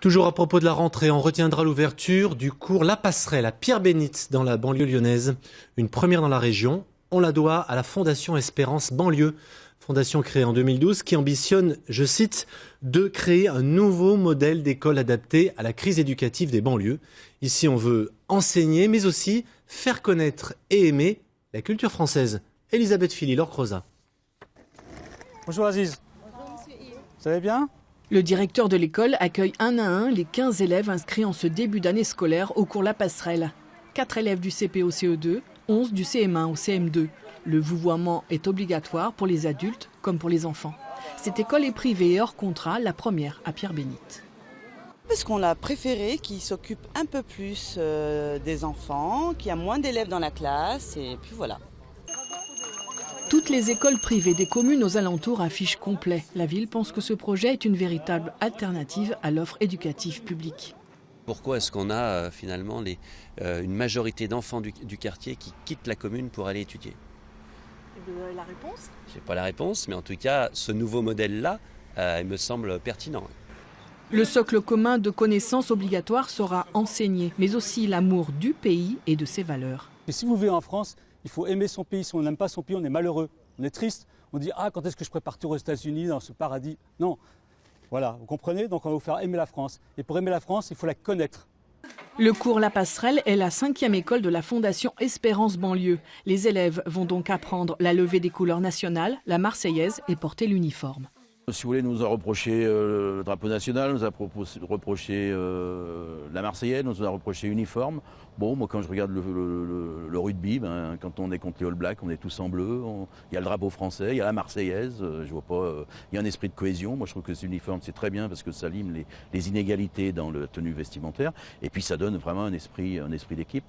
Toujours à propos de la rentrée, on retiendra l'ouverture du cours La Passerelle à Pierre-Bénite dans la banlieue lyonnaise. Une première dans la région. On la doit à la Fondation Espérance Banlieue. Fondation créée en 2012 qui ambitionne, je cite, de créer un nouveau modèle d'école adapté à la crise éducative des banlieues. Ici, on veut enseigner, mais aussi faire connaître et aimer la culture française. Elisabeth Philly, Laure Croza. Bonjour Aziz. Bonjour Monsieur Yves. Vous allez bien? Le directeur de l'école accueille un à un les 15 élèves inscrits en ce début d'année scolaire au cours La Passerelle. 4 élèves du CP au CE2, 11 du CM1 au CM2. Le vouvoiement est obligatoire pour les adultes comme pour les enfants. Cette école est privée et hors contrat, la première à Pierre-Bénite. Parce qu'on a préféré qu'il s'occupe un peu plus des enfants, qu'il y a moins d'élèves dans la classe et puis voilà. Toutes les écoles privées des communes aux alentours affichent complet. La ville pense que ce projet est une véritable alternative à l'offre éducative publique. Pourquoi est-ce qu'on a finalement une majorité d'enfants du quartier qui quittent la commune pour aller étudier? Vous avez la réponse? Je n'ai pas la réponse, mais en tout cas, ce nouveau modèle-là, il me semble pertinent. Le socle commun de connaissances obligatoires sera enseigné, mais aussi l'amour du pays et de ses valeurs. Et si vous vivez en France, il faut aimer son pays. Si on n'aime pas son pays, on est malheureux, on est triste. On dit « Ah, quand est-ce que je pourrais partir aux États-Unis dans ce paradis ?» Non. Voilà, vous comprenez? Donc on va vous faire aimer la France. Et pour aimer la France, il faut la connaître. Le cours La Passerelle est la 5e école de la Fondation Espérance Banlieue. Les élèves vont donc apprendre la levée des couleurs nationales, la Marseillaise et porter l'uniforme. Si vous voulez, nous a reproché le drapeau national, nous a reproché la Marseillaise, nous a reproché l'uniforme. Bon, moi quand je regarde le rugby, quand on est contre les All Blacks, on est tous en bleu. Il y a le drapeau français, il y a la Marseillaise. Je vois pas. Il y a un esprit de cohésion. Moi je trouve que cet uniforme c'est très bien parce que ça lime les inégalités dans la tenue vestimentaire. Et puis ça donne vraiment un esprit d'équipe.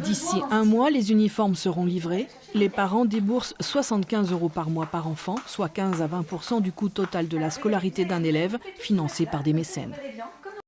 D'ici un mois, les uniformes seront livrés. Les parents déboursent 75 € par mois par enfant, soit 15 à 20% du coût total de la scolarité d'un élève, financé par des mécènes.